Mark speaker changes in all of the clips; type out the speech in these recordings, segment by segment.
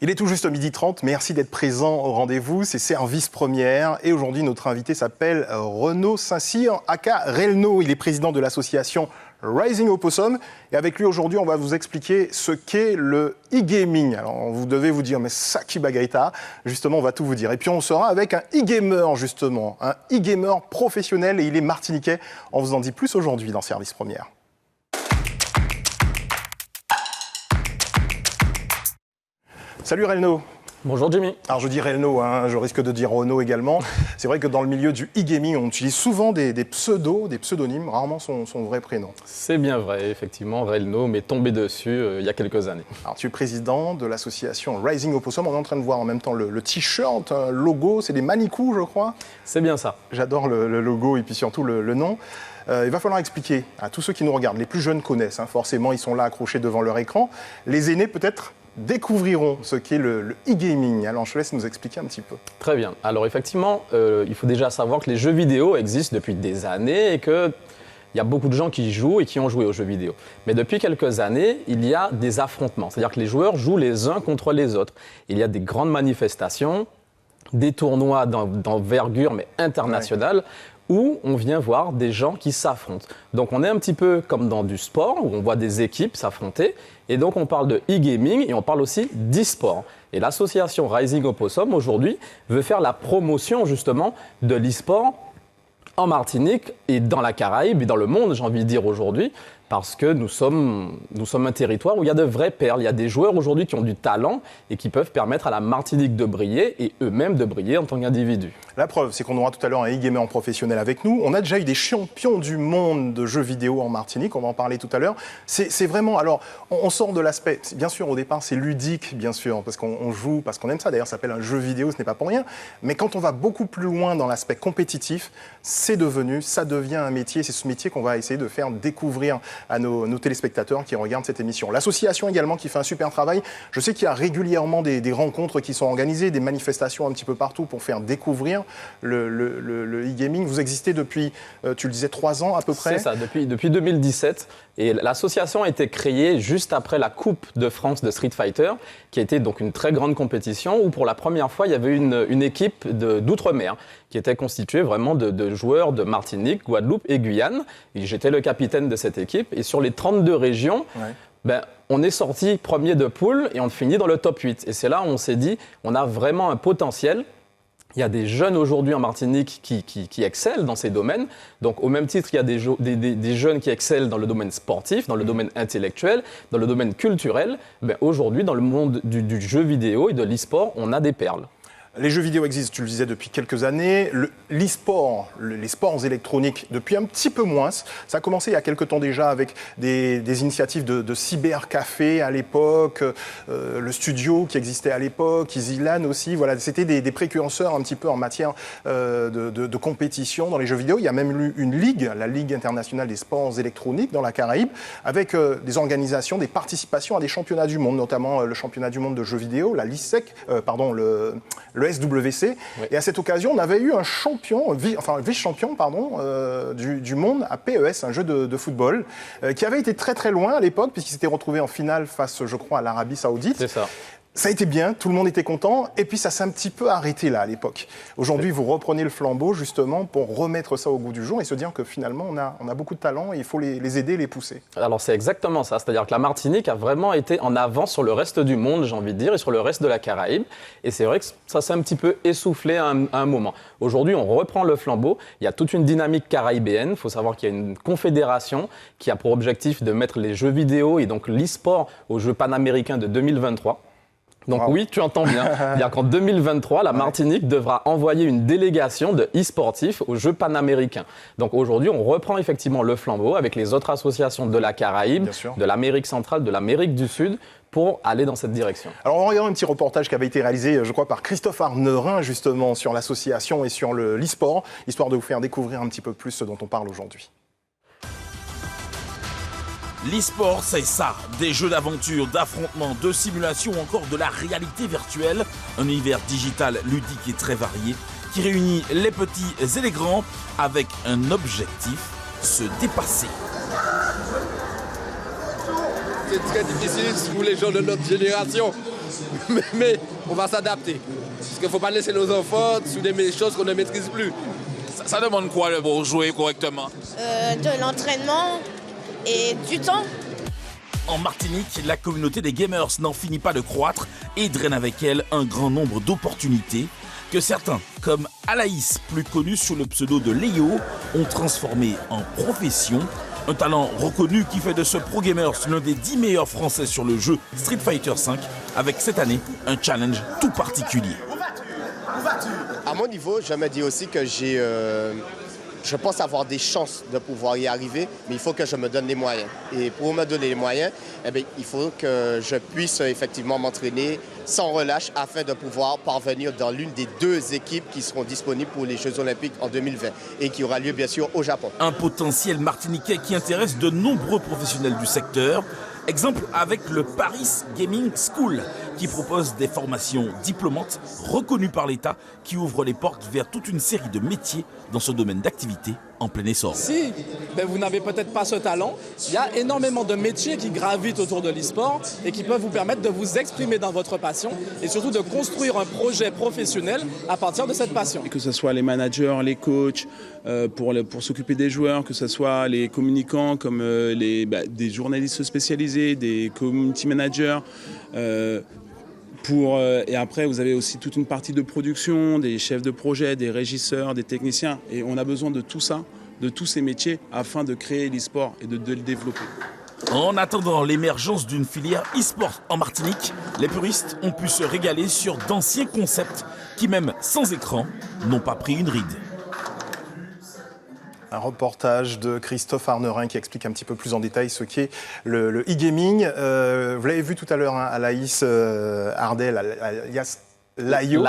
Speaker 1: Il est tout juste 12h30, merci d'être présent au rendez-vous, c'est Service Première et aujourd'hui notre invité s'appelle Renaud Saint-Cyr, aka Relno, il est président de l'association Rising Opossum et avec lui aujourd'hui on va vous expliquer ce qu'est le e-gaming. Alors vous devez vous dire mais ça qui bagaïta, justement on va tout vous dire et puis on sera avec un e-gamer justement, un e-gamer professionnel et il est martiniquais, on vous en dit plus aujourd'hui dans Service Première. Salut Relno.
Speaker 2: Bonjour Jimmy.
Speaker 1: Alors je dis Relno, je risque de dire Renaud également. C'est vrai que dans le milieu du e-gaming, on utilise souvent des pseudonymes, rarement son vrai prénom.
Speaker 2: C'est bien vrai, effectivement, Relno m'est tombé dessus il y a quelques années.
Speaker 1: Alors tu es président de l'association Rising Opossum, on est en train de voir en même temps le t-shirt, un logo, c'est des manicous je crois.
Speaker 2: C'est bien ça.
Speaker 1: J'adore le logo et puis surtout le nom. Il va falloir expliquer à tous ceux qui nous regardent, les plus jeunes connaissent, forcément ils sont là accrochés devant leur écran, les aînés peut-être découvriront ce qu'est le e-gaming. Alors, je te laisse nous expliquer un petit peu.
Speaker 2: Très bien. Alors, effectivement, il faut déjà savoir que les jeux vidéo existent depuis des années et qu'il y a beaucoup de gens qui jouent et qui ont joué aux jeux vidéo. Mais depuis quelques années, il y a des affrontements. C'est-à-dire que les joueurs jouent les uns contre les autres. Il y a des grandes manifestations, des tournois d'envergure, mais internationale, où on vient voir des gens qui s'affrontent. Donc on est un petit peu comme dans du sport, où on voit des équipes s'affronter, et donc on parle de e-gaming et on parle aussi d'e-sport. Et l'association Rising Opossum, aujourd'hui, veut faire la promotion justement de l'e-sport en Martinique et dans la Caraïbe et dans le monde, j'ai envie de dire aujourd'hui, parce que nous sommes un territoire où il y a de vraies perles. Il y a des joueurs aujourd'hui qui ont du talent et qui peuvent permettre à la Martinique de briller et eux-mêmes de briller en tant qu'individus.
Speaker 1: La preuve, c'est qu'on aura tout à l'heure un e-gamer professionnel avec nous. On a déjà eu des champions du monde de jeux vidéo en Martinique, on va en parler tout à l'heure. C'est vraiment, alors, on sort de l'aspect, bien sûr au départ c'est ludique, bien sûr, parce qu'on joue, parce qu'on aime ça, d'ailleurs ça s'appelle un jeu vidéo, ce n'est pas pour rien. Mais quand on va beaucoup plus loin dans l'aspect compétitif, ça devient un métier, c'est ce métier qu'on va essayer de faire découvrir à nos téléspectateurs qui regardent cette émission. L'association également qui fait un super travail. Je sais qu'il y a régulièrement des rencontres qui sont organisées, des manifestations un petit peu partout pour faire découvrir le e-gaming. Vous existez depuis, tu le disais, 3 ans à peu près.
Speaker 2: C'est ça, depuis 2017. Et l'association a été créée juste après la Coupe de France de Street Fighter, qui a été donc une très grande compétition où pour la première fois, il y avait une équipe d'outre-mer qui était constituée vraiment de joueurs de Martinique, Guadeloupe et Guyane. Et j'étais le capitaine de cette équipe. Et sur les 32 régions, on est sorti premier de poule et on finit dans le top 8. Et c'est là où on s'est dit, on a vraiment un potentiel. Il y a des jeunes aujourd'hui en Martinique qui excellent dans ces domaines. Donc, au même titre, il y a des jeunes qui excellent dans le domaine sportif, dans le domaine intellectuel, dans le domaine culturel. Aujourd'hui, dans le monde du jeu vidéo et de l'e-sport, on a des perles.
Speaker 1: Les jeux vidéo existent, tu le disais, depuis quelques années. L'e-sport, les sports électroniques, depuis un petit peu moins. Ça a commencé il y a quelques temps déjà avec des initiatives de cybercafé à l'époque, le studio qui existait à l'époque, EasyLAN aussi. Voilà, c'était des précurseurs un petit peu en matière de compétition dans les jeux vidéo. Il y a même eu une ligue, la Ligue internationale des sports électroniques dans la Caraïbe, avec des organisations, des participations à des championnats du monde, notamment le championnat du monde de jeux vidéo, la LISEC, le SWC. Oui. Et à cette occasion, on avait eu un vice-champion du monde à PES, un jeu de football, qui avait été très très loin à l'époque, puisqu'il s'était retrouvé en finale face, je crois, à l'Arabie Saoudite.
Speaker 2: C'est ça.
Speaker 1: Ça a été bien, tout le monde était content, et puis ça s'est un petit peu arrêté là à l'époque. Aujourd'hui, vous reprenez le flambeau justement pour remettre ça au goût du jour et se dire que finalement on a beaucoup de talent et il faut les aider, les pousser. Alors
Speaker 2: c'est exactement ça, c'est-à-dire que la Martinique a vraiment été en avance sur le reste du monde, j'ai envie de dire, et sur le reste de la Caraïbe. Et c'est vrai que ça s'est un petit peu essoufflé à un moment. Aujourd'hui, on reprend le flambeau, il y a toute une dynamique caraïbéenne. Il faut savoir qu'il y a une confédération qui a pour objectif de mettre les jeux vidéo et donc l'e-sport aux Jeux panaméricains de 2023. Donc oui, tu entends bien. C'est-à-dire qu'en 2023, la Martinique devra envoyer une délégation de e-sportifs aux Jeux panaméricains. Donc aujourd'hui, on reprend effectivement le flambeau avec les autres associations de la Caraïbe, de l'Amérique centrale, de l'Amérique du Sud, pour aller dans cette direction.
Speaker 1: Alors on va regarder un petit reportage qui avait été réalisé, je crois, par Christophe Arnerin, justement, sur l'association et sur l'e-sport, histoire de vous faire découvrir un petit peu plus ce dont on parle aujourd'hui.
Speaker 3: L'e-sport, c'est ça, des jeux d'aventure, d'affrontement, de simulation ou encore de la réalité virtuelle. Un univers digital ludique et très varié qui réunit les petits et les grands avec un objectif, se dépasser.
Speaker 4: C'est très difficile pour les gens de notre génération mais on va s'adapter. Parce qu'il ne faut pas laisser nos enfants sous des choses qu'on ne maîtrise plus.
Speaker 3: Ça demande quoi pour jouer correctement?
Speaker 5: De l'entraînement et du temps.
Speaker 3: En Martinique, la communauté des gamers n'en finit pas de croître et draine avec elle un grand nombre d'opportunités que certains, comme Alaïs, plus connu sous le pseudo de Léo, ont transformé en profession. Un talent reconnu qui fait de ce pro gamers l'un des 10 meilleurs français sur le jeu Street Fighter V, avec cette année un challenge tout particulier.
Speaker 6: À mon niveau, je me dis aussi que je pense avoir des chances de pouvoir y arriver, mais il faut que je me donne les moyens. Et pour me donner les moyens, il faut que je puisse effectivement m'entraîner sans relâche afin de pouvoir parvenir dans l'une des 2 équipes qui seront disponibles pour les Jeux Olympiques en 2020 et qui aura lieu bien sûr au Japon.
Speaker 3: Un potentiel martiniquais qui intéresse de nombreux professionnels du secteur. Exemple avec le Paris Gaming School, qui propose des formations diplômantes reconnues par l'État, qui ouvrent les portes vers toute une série de métiers dans ce domaine d'activité en plein essor.
Speaker 7: Si vous n'avez peut-être pas ce talent, il y a énormément de métiers qui gravitent autour de l'e-sport et qui peuvent vous permettre de vous exprimer dans votre passion et surtout de construire un projet professionnel à partir de cette passion.
Speaker 8: Que ce soit les managers, les coachs, pour s'occuper des joueurs, que ce soit les communicants comme des journalistes spécialisés, des community managers. Et après, vous avez aussi toute une partie de production, des chefs de projet, des régisseurs, des techniciens. Et on a besoin de tout ça, de tous ces métiers, afin de créer l'e-sport et de le développer.
Speaker 3: En attendant l'émergence d'une filière e-sport en Martinique, les puristes ont pu se régaler sur d'anciens concepts qui, même sans écran, n'ont pas pris une ride.
Speaker 1: Un reportage de Christophe Arnerin qui explique un petit peu plus en détail ce qu'est le e-gaming. Vous l'avez vu tout à l'heure, hein, Alaïs Ardel, alias Layo.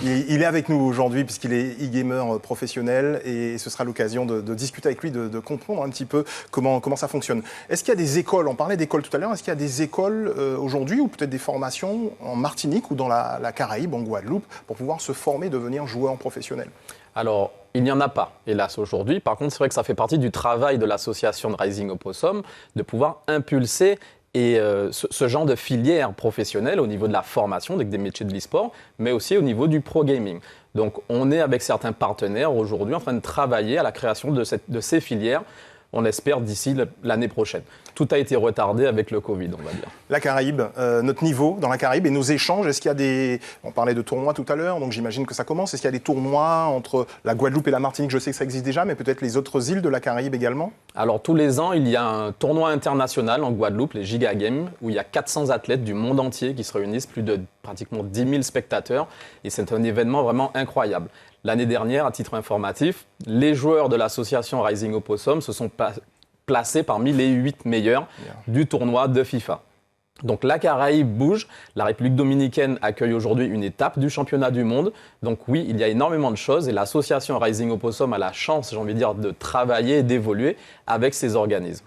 Speaker 1: Il est avec nous aujourd'hui puisqu'il est e-gamer professionnel et ce sera l'occasion de discuter avec lui, de comprendre un petit peu comment ça fonctionne. Est-ce qu'il y a des écoles, on parlait d'écoles tout à l'heure, est-ce qu'il y a des écoles aujourd'hui ou peut-être des formations en Martinique ou dans la Caraïbe, en Guadeloupe, pour pouvoir se former, devenir joueur professionnel?
Speaker 2: Alors, il n'y en a pas, hélas, aujourd'hui. Par contre, c'est vrai que ça fait partie du travail de l'association de Rising Opossum de pouvoir impulser ce genre de filière professionnelle au niveau de la formation, des métiers de l'e-sport, mais aussi au niveau du pro-gaming. Donc, on est avec certains partenaires aujourd'hui en train de travailler à la création de ces filières. On espère d'ici l'année prochaine. Tout a été retardé avec le Covid, on va dire.
Speaker 1: La Caraïbe, notre niveau dans la Caraïbe et nos échanges, est-ce qu'il y a des... On parlait de tournois tout à l'heure, donc j'imagine que ça commence. Est-ce qu'il y a des tournois entre la Guadeloupe et la Martinique? Je sais que ça existe déjà, mais peut-être les autres îles de la Caraïbe également?
Speaker 2: Alors, tous les ans, il y a un tournoi international en Guadeloupe, les Giga Games, où il y a 400 athlètes du monde entier qui se réunissent, plus de pratiquement 10 000 spectateurs. Et c'est un événement vraiment incroyable. L'année dernière, à titre informatif, les joueurs de l'association Rising Opossum se sont placés parmi les 8 meilleurs du tournoi de FIFA. Donc la Caraïbe bouge, la République dominicaine accueille aujourd'hui une étape du championnat du monde. Donc oui, il y a énormément de choses et l'association Rising Opossum a la chance, j'ai envie de dire, de travailler et d'évoluer avec ces organismes.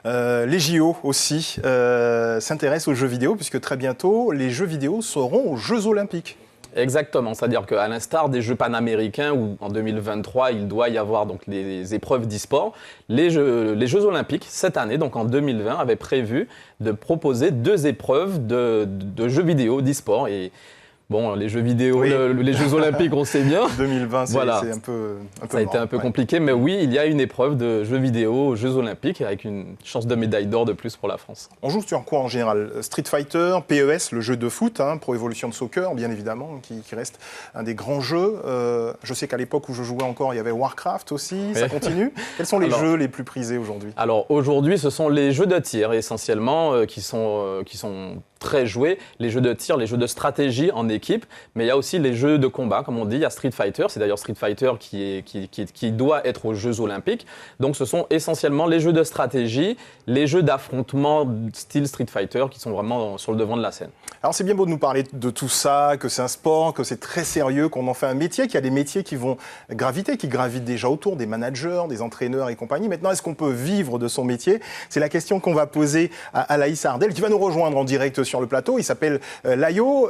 Speaker 1: Les JO aussi s'intéressent aux jeux vidéo puisque très bientôt, les jeux vidéo seront aux Jeux Olympiques.
Speaker 2: Exactement, c'est-à-dire qu'à l'instar des Jeux panaméricains où en 2023 il doit y avoir donc les épreuves d'e-sport, les Jeux olympiques cette année, donc en 2020, avaient prévu de proposer 2 épreuves de jeux vidéo d'e-sport. Et bon, les jeux vidéo, oui. Les Jeux olympiques, on sait bien.
Speaker 1: 2020, c'est
Speaker 2: voilà.
Speaker 1: un peu
Speaker 2: ça a été un peu compliqué, mais oui, il y a une épreuve de jeux vidéo aux Jeux olympiques avec une chance de médaille d'or de plus pour la France.
Speaker 1: On joue sur quoi en général? Street Fighter, PES, le jeu de foot, Pro Evolution Soccer, bien évidemment, qui reste un des grands jeux. Je sais qu'à l'époque où je jouais encore, il y avait Warcraft aussi, ça continue. Quels sont les jeux les plus prisés aujourd'hui?
Speaker 2: Alors aujourd'hui, ce sont les jeux de tir essentiellement qui sont très joués, les jeux de tir, les jeux de stratégie en équipe, mais il y a aussi les jeux de combat, comme on dit, il y a Street Fighter, c'est d'ailleurs Street Fighter qui doit être aux Jeux Olympiques, donc ce sont essentiellement les jeux de stratégie, les jeux d'affrontement style Street Fighter qui sont vraiment sur le devant de la scène.
Speaker 1: Alors c'est bien beau de nous parler de tout ça, que c'est un sport, que c'est très sérieux, qu'on en fait un métier, qu'il y a des métiers qui vont graviter, qui gravitent déjà autour, des managers, des entraîneurs et compagnie. Maintenant, est-ce qu'on peut vivre de son métier? C'est la question qu'on va poser à Alaïs Ardel, qui va nous rejoindre en direct sur le plateau. Il s'appelle Layo,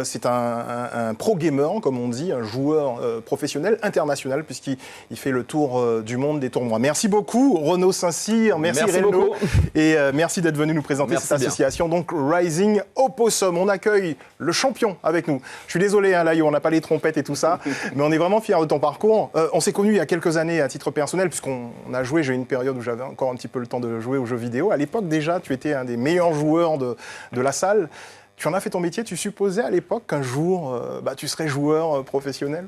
Speaker 1: c'est un pro-gamer, comme on dit, un joueur professionnel international, puisqu'il fait le tour du monde des tournois. Merci beaucoup, Renaud Saint-Cyr. Merci Renaud. Et merci d'être venu nous présenter cette association, donc Rising Opossum. On accueille le champion avec nous. Je suis désolé, hein, là, on n'a pas les trompettes et tout ça, mais on est vraiment fiers de ton parcours. On s'est connus il y a quelques années à titre personnel, puisqu'on a joué, j'ai eu une période où j'avais encore un petit peu le temps de jouer aux jeux vidéo. À l'époque, déjà, tu étais un des meilleurs joueurs de la salle. Tu en as fait ton métier. Tu supposais à l'époque qu'un jour, tu serais joueur professionnel?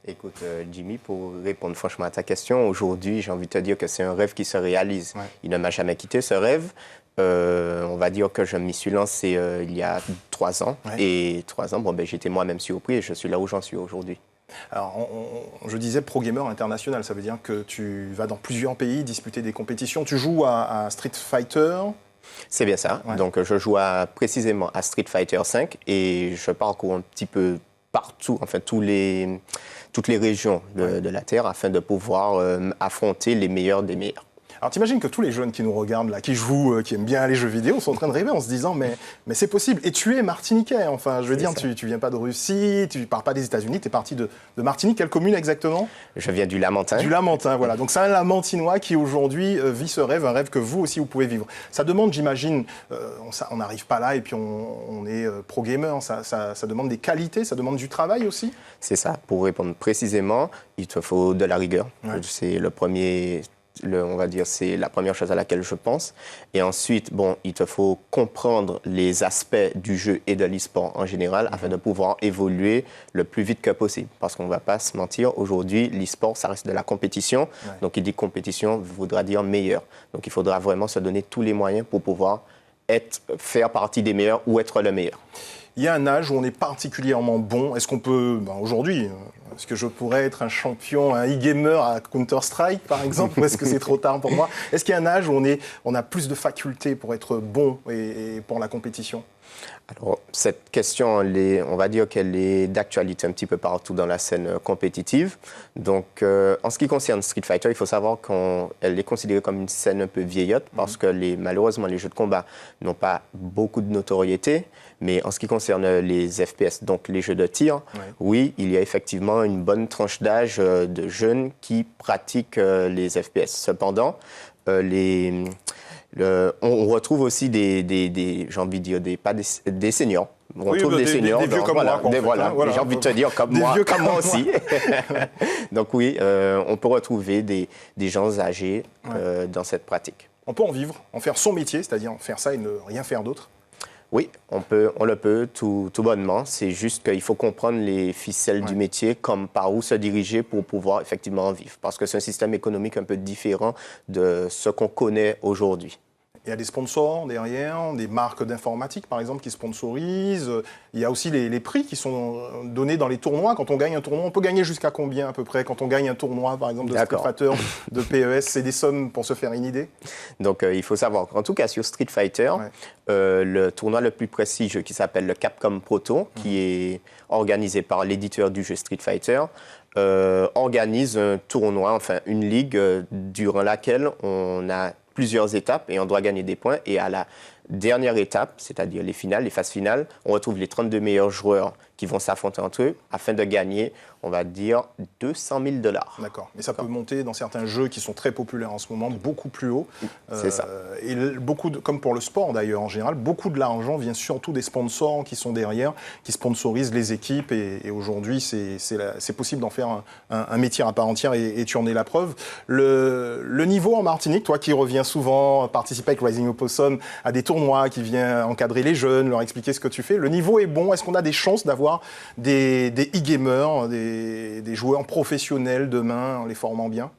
Speaker 6: Écoute, Jimmy, pour répondre franchement à ta question, aujourd'hui, j'ai envie de te dire que c'est un rêve qui se réalise. Ouais. Il ne m'a jamais quitté, ce rêve. On va dire que je m'y suis lancé il y a 3 ans. Ouais. Et 3 ans, j'étais moi-même surpris et je suis là où j'en suis aujourd'hui.
Speaker 1: Alors, je disais pro-gamer international, ça veut dire que tu vas dans plusieurs pays disputer des compétitions. Tu joues à Street Fighter.
Speaker 6: C'est bien ça. Ouais. Donc, je joue précisément à Street Fighter 5 et je parcours un petit peu partout, enfin toutes les régions de la Terre afin de pouvoir affronter les meilleurs des meilleurs.
Speaker 1: Alors, t'imagines que tous les jeunes qui nous regardent, là, qui jouent, qui aiment bien les jeux vidéo, sont en train de rêver en se disant mais c'est possible. Et tu es martiniquais, enfin, je veux dire, tu viens pas de Russie, tu pars pas des États-Unis, tu es parti de Martinique. Quelle commune exactement?
Speaker 6: Je viens du Lamentin.
Speaker 1: Du Lamentin, voilà. Donc, c'est un Lamentinois qui aujourd'hui vit ce rêve, un rêve que vous aussi, vous pouvez vivre. Ça demande, j'imagine, on n'arrive pas là et puis on est pro-gamer. Ça demande des qualités, ça demande du travail aussi?
Speaker 6: C'est ça. Pour répondre précisément, il te faut de la rigueur. Ouais. C'est on va dire, c'est la première chose à laquelle je pense. Et ensuite, il te faut comprendre les aspects du jeu et de l'e-sport en général afin de pouvoir évoluer le plus vite que possible. Parce qu'on ne va pas se mentir, aujourd'hui, l'e-sport, ça reste de la compétition. Ouais. Donc, il dit compétition voudra dire meilleur. Donc, il faudra vraiment se donner tous les moyens pour pouvoir faire partie des meilleurs ou être le meilleur.
Speaker 1: Il y a un âge où on est particulièrement bon. Est-ce qu'on peut, aujourd'hui, est-ce que je pourrais être un champion, un e-gamer à Counter-Strike, par exemple, ou est-ce que c'est trop tard pour moi? Est-ce qu'il y a un âge où on a plus de facultés pour être bon et pour la compétition?
Speaker 6: Alors, cette question, on va dire qu'elle est d'actualité un petit peu partout dans la scène compétitive. Donc, en ce qui concerne Street Fighter, il faut savoir qu'elle est considérée comme une scène un peu vieillotte parce que malheureusement, les jeux de combat n'ont pas beaucoup de notoriété. Mais en ce qui concerne les FPS, donc les jeux de tir, oui, il y a effectivement une bonne tranche d'âge de jeunes qui pratiquent les FPS. Cependant, on retrouve aussi des j'ai envie de dire, des seniors. On retrouve des seniors.
Speaker 1: Des vieux comme moi.
Speaker 6: J'ai envie de te dire comme moi aussi. Donc oui, on peut retrouver des gens âgés dans cette pratique.
Speaker 1: On peut en vivre, en faire son métier, c'est-à-dire faire ça et ne rien faire d'autre?
Speaker 6: Oui, on le peut tout bonnement. C'est juste qu'il faut comprendre les ficelles du métier, comme par où se diriger pour pouvoir effectivement en vivre. Parce que c'est un système économique un peu différent de ce qu'on connaît aujourd'hui.
Speaker 1: Il y a des sponsors derrière, des marques d'informatique par exemple qui sponsorisent. Il y a aussi les prix qui sont donnés dans les tournois. Quand on gagne un tournoi, on peut gagner jusqu'à combien à peu près? Quand on gagne un tournoi par exemple de Street Fighter, de PES, c'est des sommes pour se faire une idée?
Speaker 6: Donc il faut savoir qu'en tout cas sur Street Fighter, le tournoi le plus prestigieux qui s'appelle le Capcom Pro Tour, qui est organisé par l'éditeur du jeu Street Fighter, organise un tournoi, enfin une ligue durant laquelle on a plusieurs étapes et on doit gagner des points. Et à la dernière étape, c'est-à-dire les phases finales, on retrouve les 32 meilleurs joueurs qui vont s'affronter entre eux afin de gagner, on va dire, 200 000 $.
Speaker 1: D'accord. Mais ça peut monter dans certains jeux qui sont très populaires en ce moment, beaucoup plus haut.
Speaker 6: C'est ça.
Speaker 1: Et comme pour le sport d'ailleurs en général, beaucoup de l'argent vient surtout des sponsors qui sont derrière, qui sponsorisent les équipes. Et aujourd'hui, c'est possible d'en faire un métier à part entière et tu en es la preuve. Le niveau en Martinique, toi qui reviens souvent participer avec Rising Opossum à des tournois, qui vient encadrer les jeunes, leur expliquer ce que tu fais, le niveau est bon? Est-ce qu'on a des chances d'avoir des e-gamers, des joueurs professionnels demain en les formant bien?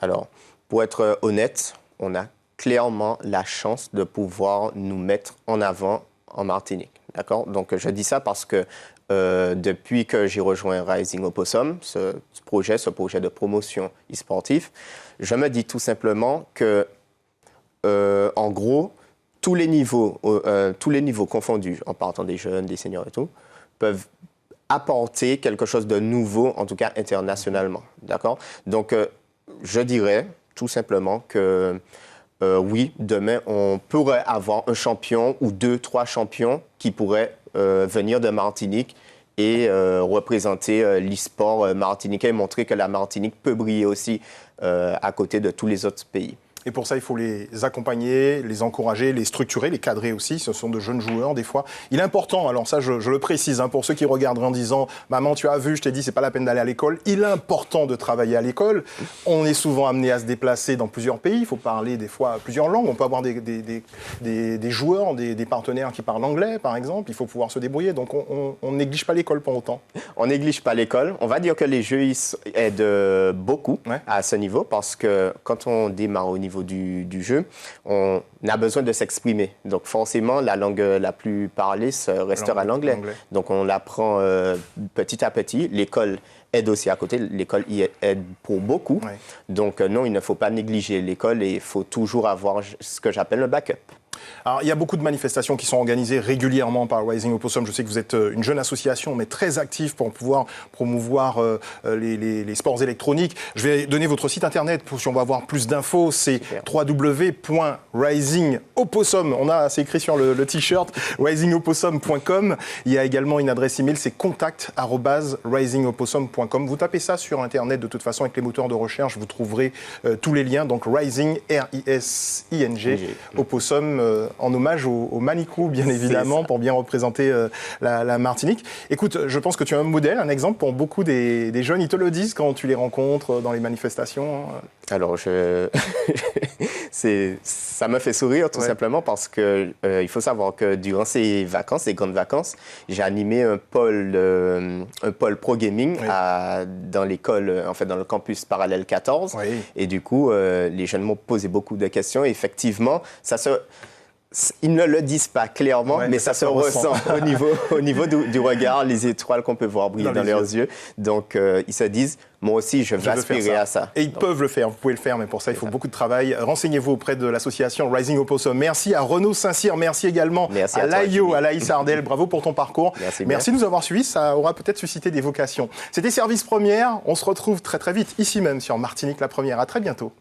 Speaker 6: Alors, pour être honnête, on a clairement la chance de pouvoir nous mettre en avant en Martinique. D'accord? Donc, je dis ça parce que depuis que j'ai rejoint Rising Opossum, ce projet de promotion e-sportif, je me dis tout simplement que, en gros, tous les niveaux confondus, en partant des jeunes, des seniors et tout, peuvent apporter quelque chose de nouveau, en tout cas internationalement. D'accord? Donc, je dirais tout simplement que oui, demain, on pourrait avoir un champion ou 2, 3 champions qui pourraient venir de Martinique et représenter l'e-sport martiniquais et montrer que la Martinique peut briller aussi à côté de tous les autres pays.
Speaker 1: Et pour ça, il faut les accompagner, les encourager, les structurer, les cadrer aussi. Ce sont de jeunes joueurs, des fois. Il est important, alors ça, je le précise, pour ceux qui regarderaient en disant « Maman, tu as vu, je t'ai dit, c'est pas la peine d'aller à l'école ». Il est important de travailler à l'école. On est souvent amené à se déplacer dans plusieurs pays. Il faut parler, des fois, plusieurs langues. On peut avoir des joueurs, des partenaires qui parlent anglais, par exemple. Il faut pouvoir se débrouiller. Donc, on néglige pas l'école pour autant.
Speaker 6: On néglige pas l'école. On va dire que les jeux aident beaucoup à ce niveau parce que quand on démarre au niveau du jeu, on a besoin de s'exprimer. Donc forcément, la langue la plus parlée restera l'anglais. Donc on l'apprend petit à petit. L'école aide aussi à côté. L'école y aide pour beaucoup. Donc non, il ne faut pas négliger l'école et il faut toujours avoir ce que j'appelle le backup.
Speaker 1: Alors, il y a beaucoup de manifestations qui sont organisées régulièrement par Rising Opossum. Je sais que vous êtes une jeune association, mais très active pour pouvoir promouvoir les sports électroniques. Je vais donner votre site internet si on va avoir plus d'infos. C'est www.risingopossum. C'est écrit sur le t-shirt, risingopossum.com. Il y a également une adresse email, c'est contact@risingopossum.com. Vous tapez ça sur internet de toute façon avec les moteurs de recherche, vous trouverez tous les liens. Donc Rising, R-I-S-I-N-G, Opossum, en hommage au Manicou, bien évidemment, pour bien représenter la Martinique. Écoute, je pense que tu es un modèle, un exemple pour beaucoup des jeunes. Ils te le disent quand tu les rencontres dans les manifestations.
Speaker 6: Alors, ça me fait sourire tout simplement parce que il faut savoir que durant ces vacances, ces grandes vacances, j'ai animé un pôle pro gaming dans l'école, en fait, dans le campus Parallèle 14. Et du coup, les jeunes m'ont posé beaucoup de questions. Et effectivement, ils ne le disent pas clairement, mais ça se ressent au niveau du regard, les étoiles qu'on peut voir briller dans leurs yeux. Donc, ils se disent, moi aussi, je vais aspirer à ça.
Speaker 1: Et ils peuvent le faire, vous pouvez le faire, mais pour ça, il faut beaucoup de travail. Renseignez-vous auprès de l'association Rising Opossum. Merci à Renaud Saint-Cyr, merci également à Laïo, à Laïs Ardel. Bravo pour ton parcours. Merci de nous avoir suivis, ça aura peut-être suscité des vocations. C'était Service Première, on se retrouve très très vite, ici même sur Martinique la Première. À très bientôt.